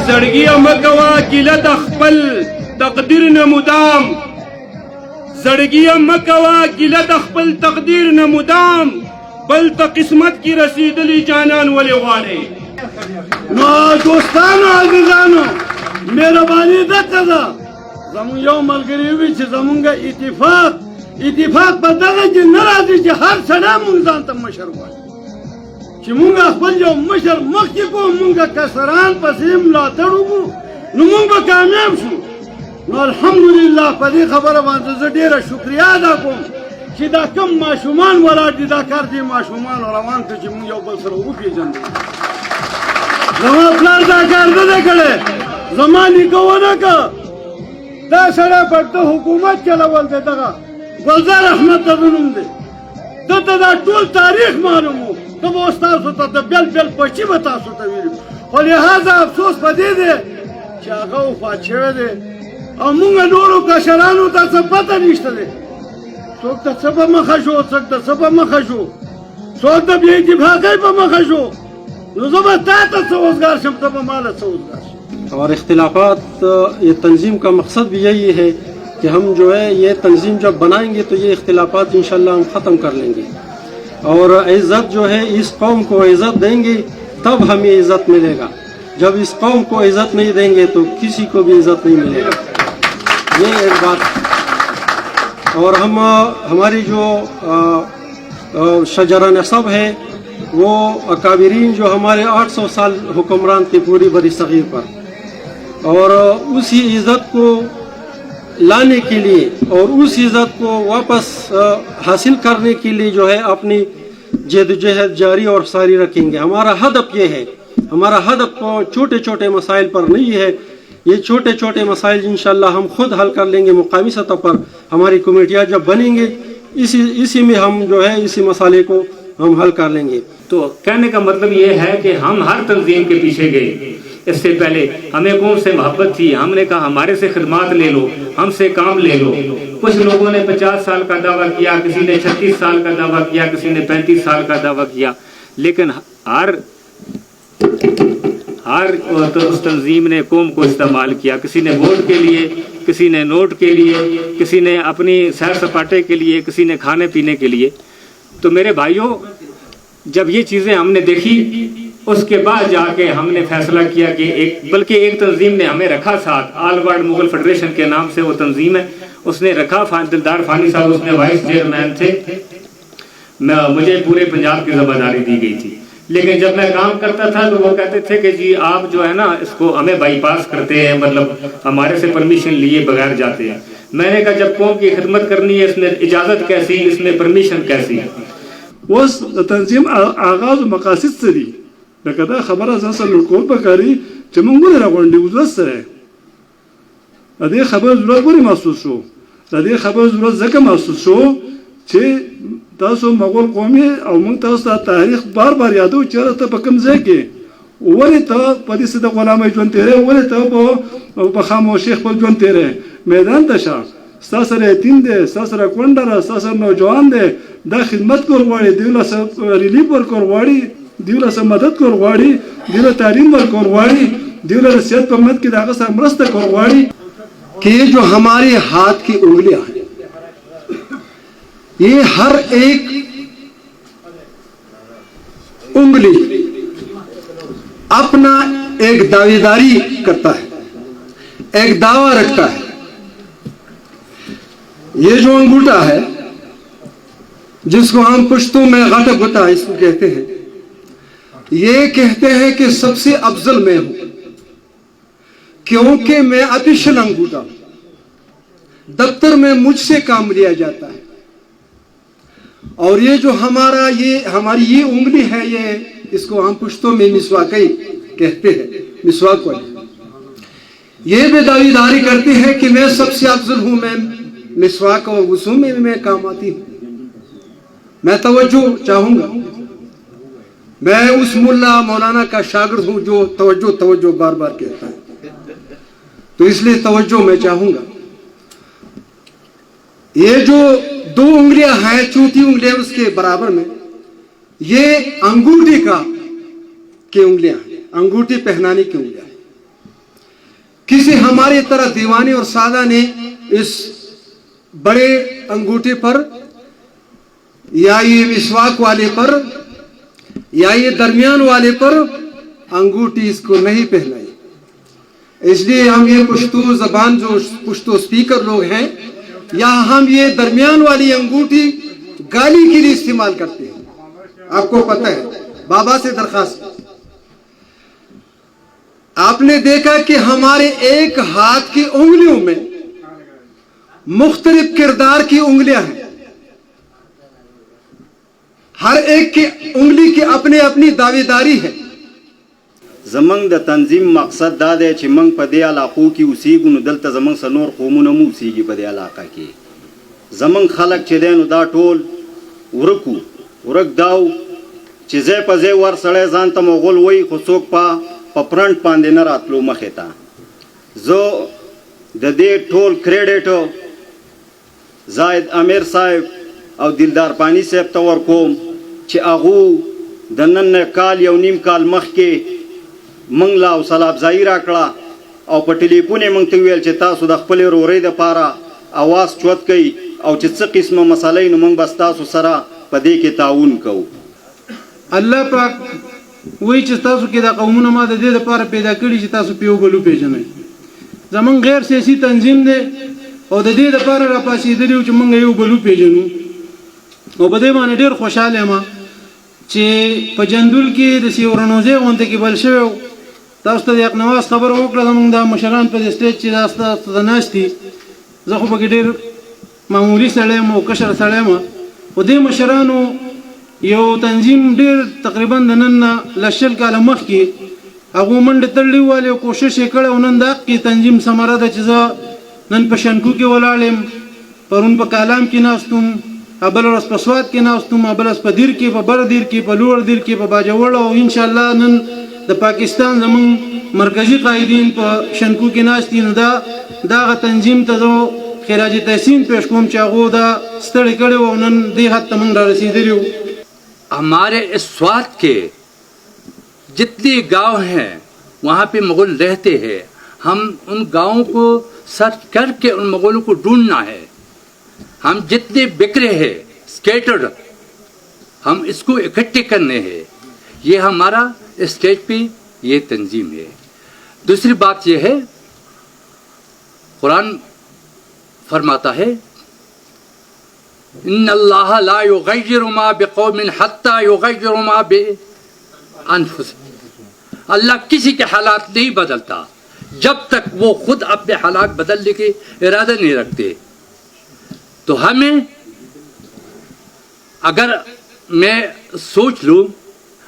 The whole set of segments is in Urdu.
زړګي مکوا ګیله د خپل تقدیر نه مدام، زړګي مکوا ګیله د خپل تقدیر نه مدام، بل ته قسمت کی رسیدلی جانان ولې غواړي. نو دوستانو عزیزانو مهرباني دغه ده، زموږ یو ملګری وي چې زمونږ اتفاق په دغه کې نه راځي چې هر سړی مونږ ځان ته مشر وایي، چې مونږ خپل یو مشر مخکې کوو، مونږ کسران پسې ملاتړ وکړو نو مونږ به کامیاب شو. نو الحمدلله په دې خبره باندې زه ډېره شکریا ادا کوم چې دا کم ماشومان ولاړ دي، دا کار دې ماشومانو روان کړ چې مونږ یو بل سره وپېژنو. زما پلار دا کار نه دی کړی، زما نیکه ونه کړ. دا سړی په حکومت چلول دی، دغه ګلزار احمد د نوم دی، ده ته دا ټول تاریخ معلوم و، ته به اوس تاسو ته د بیل پچي به تاسو ته ویلي. خو لهذا افسوس په دې دی چې هغه وفات شوی دی او مونږ نورو کشرانو ته څه پته نشته دی، څوک د څه په مخه شو، څوک د څه په مخه شو، څوک د بې اتفاقۍ په مخه شو. نو زه به تا ته څه وزګار شم، ته به ماله څه وزګار شم. اور اختلافات یہ تنظیم کا مقصد بھی یہی ہے کہ ہم جو ہے یہ تنظیم جب بنائیں گے تو یہ اختلافات انشاءاللہ ہم ختم کر لیں گے، اور عزت جو ہے اس قوم کو عزت دیں گے تب ہمیں عزت ملے گا. جب اس قوم کو عزت نہیں دیں گے تو کسی کو بھی عزت نہیں ملے گا، یہ ایک بات. اور ہماری جو شجرہ نسب ہے وہ اکابرین جو ہمارے 800 سال حکمران تھے پوری بری صغیر پر، اور اسی عزت کو لانے کے لیے اور اس عزت کو واپس حاصل کرنے کے لیے جو ہے اپنی جدوجہد جاری اور ساری رکھیں گے. ہمارا ہدف یہ ہے، ہمارا ہدف کو چھوٹے چھوٹے مسائل پر نہیں ہے، یہ چھوٹے چھوٹے مسائل انشاءاللہ ہم خود حل کر لیں گے. مقامی سطح پر ہماری کمیٹیاں جب بنیں گے اسی میں ہم جو ہے اسی مسئلے کو ہم حل کر لیں گے. تو کہنے کا مطلب یہ ہے کہ ہم ہر تنظیم کے پیچھے گئے. اس سے پہلے ہمیں قوم سے محبت تھی، ہم نے کہا ہمارے سے خدمات لے لو، ہم سے کام لے لو. کچھ لوگوں نے 50 سال کا دعویٰ کیا، کسی نے 36 سال کا دعویٰ کیا، کسی نے 35 سال کا دعویٰ کیا، لیکن ہر اس تنظیم نے قوم کو استعمال کیا. کسی نے ووٹ کے لیے، کسی نے نوٹ کے لیے، کسی نے اپنی سیر سپاٹے کے لیے، کسی نے کھانے پینے کے لیے. تو میرے بھائیوں، جب یہ چیزیں ہم نے دیکھی اس کے بعد جا کے ہم نے فیصلہ کیا کہ بلکہ ایک تنظیم نے ہمیں رکھا ساتھ، آل ورلڈ مغل فیڈریشن کے نام سے وہ تنظیم ہے، اس نے رکھا. دلدار فانی صاحب اس میں وائس چیئرمین تھے. مجھے پورے پنجاب کی ذمہ داری دی گئی تھی، لیکن جب میں کام کرتا تھا تو وہ کہتے تھے کہ جی آپ جو ہے نا اس کو ہمیں بائی پاس کرتے ہیں، مطلب ہمارے سے پرمیشن لیے بغیر جاتے ہیں. میں نے کہا جب قوم کی خدمت کرنی ہے اس میں اجازت کیسی، اس میں پرمیشن کیسی. اوس د تنظیم آغاز او مقاصد څه دي؟ لکه دا خبره ځان سره نوټ کول پکاري چې موږ ولې راغونډې وو ضرورت سره د دې خبرې ضرورت ولې محسوس شو؟ د دې خبرې ضرورت ځکه محسوس شو چې تاسو مغول قومي او موږ تاسو ته تاریخ بار بار یادو چې ته په کوم ځای کې ولې ته په دې د غلامۍ ژوند تېرې ولې ته په خاموشۍ خپل ژوند تېرې میدان ته شه ستا سره یتیم دی ستا سره کونډه ده ستا سره نوجوان دی دا خدمت کول غواړي دوی له ریلیف ورکول غواړي دوی له مدد کول غواړي دوی له تعلیم ورکول غواړي دوی له صحت په مدد کې د هغه سره مرسته کول غواړي کہ یہ جو ہمارے ہاتھ کی انگلیاں ہیں یہ ہر ایک انگلی اپنا ایک دعویداری کرتا ہے ایک دعویٰ رکھتا ہے یہ جو انگوٹھا ہے جس کو ہم پشتوں میں غٹا گٹا اس کو کہتے ہیں یہ کہتے ہیں کہ سب سے افضل میں ہوں کیونکہ میں آفیشل انگوٹھا ہوں دفتر میں مجھ سے کام لیا جاتا ہے اور یہ جو ہماری یہ انگلی ہے یہ اس کو ہم پشتوں میں مسواکی کہتے ہیں مسواک والی یہ بھی دعویداری کرتی ہے کہ میں سب سے افضل ہوں میں مسواک اور وضو میں کام آتی ہوں میں توجہ چاہوں گا میں اس ملا مولانا کا شاگرد ہوں جو توجہ بار بار کہتا ہے تو اس لیے توجہ میں چاہوں گا یہ جو دو انگلیاں ہیں چوٹی انگلیاں اس کے برابر میں یہ انگوٹھی کی انگلیاں ہیں انگوٹھی پہنانے کی انگلیاں ہیں کسی ہماری طرح دیوانے اور سادہ نے اس بڑے انگوٹھی پر یا یہ مسواک والے پر یا یہ درمیان والے پر انگوٹھی اس کو نہیں پہنائی اس لیے ہم یہ پشتو زبان جو پشتو سپیکر لوگ ہیں یا ہم یہ درمیان والی انگوٹھی گالی کے لیے استعمال کرتے ہیں آپ کو پتہ ہے بابا سے درخواست آپ نے دیکھا کہ ہمارے ایک ہاتھ کی انگلیوں میں مختلف کردار کی انگلیاں ہیں ہر ایک کی انگلی کی اپنی دعویداری ہے زمنګ د تنظیم مقصد دا دی چې موږ په دې علاقو کې اوسېږو نو دلته زموږ څه نور قومونه هم اوسېږي په دې علاقه کې زموږ خلک چې دی نو دا ټول ورک داو چې ځای په ځای ور سړی ځان ته مغول وایي خو څوک په فرنټ باندې نه راتلو مخې ته زه د دې ټول کریډټ زاید امیر صاحب او دلدار پانی صاحب ته ورکوم چې هغو د نن کال یو نیم کال مخکې منګ لا حوصله افزایي راکړه او په ټلیفون یې موږ ته وویل چې تاسو د خپلې ورورۍ دپاره اواز چوت کوئ او چې څه قسمه مسئله نو موږ بس تاسو سره په دې کې تعاون کوو الله پاک وایي چې تاسو کې دا قومونه ما د دې دپاره پیدا کړي چې تاسو په یو بل وپېژنئ زموږ غیر سیاسي تنظیم دی او د دې دپاره راپاڅېدلي وو چې موږ یو بل وپېژنو او په دې باندې ډېر خوشحاله یم چې په جندول کې د سیورنوزې غونډه کې بل شوی تاسو ته د اقنواس خبر وکړه زموږ د مشران په دې سټیج چې دا ستاسو ته ناست دي زه خو پکې ډېر معمولي سړی یم او کشر سړی یم خو دې مشرانو یو تنظیم ډېر تقریبا د نن نه له 20 کاله مخکې هغو منډې تړلې والې او کوشش یې کړی او نن د حقې تنظیم ثمره ده چې زه نن په شنکو کې ولاړ یم پرون په کالام کې ناست وم ابل ورځ په سوات کې ناست وم ابل ورځ په دیر کې په بر دیر کې په لوړ دیر کې په باجوړ او انشاءالله نن د پاکستان زموږ مرکزی قائدین په شنکو کې ناست دي نو دغه تنظیم ته زه خراج تحسین پیش کوم چې هغو دا ستړی کړی و او نن دې حد ته موږ رارسېدلي وو ہمارے اس سوات کے جتنے گاؤں ہیں وہاں پہ مغول رہتے ہیں ہم ان گاؤں کو سرچ کر کے ان مغولوں کو ڈھونڈنا ہے ہم جتنے بکھرے ہیں اسکیٹرڈ ہم اس کو اکٹھے کرنے ہیں یہ ہمارا اسٹیج پہ یہ تنظیم ہے دوسری بات یہ ہے قرآن فرماتا ہے ان اللہ لا یغیر ما بقوم حتی یغیر ما بانفسہم اللہ کسی کے حالات نہیں بدلتا جب تک وہ خود اپنے حالات بدلنے کے ارادہ نہیں رکھتے تو ہمیں اگر میں سوچ لوں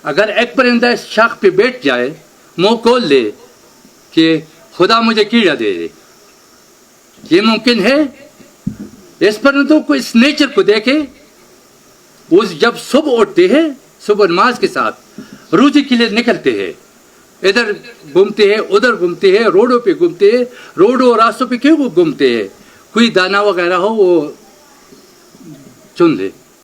اگر ایک پرندہ اس شاخ پہ بیٹھ جائے منہ کھول لے کہ خدا مجھے کیڑا دے دے، یہ ممکن ہے؟ اس پرندوں کو، اس نیچر کو دیکھے، وہ جب صبح اٹھتے ہیں صبح نماز کے ساتھ روزی کے لیے نکلتے ہیں، ادھر گھومتے ہیں ادھر گھومتے ہیں، روڈوں پہ گھومتے ہیں، روڈوں اور راستوں پہ کیوں گھومتے ہیں؟ کوئی دانا وغیرہ ہو وہ چن لے.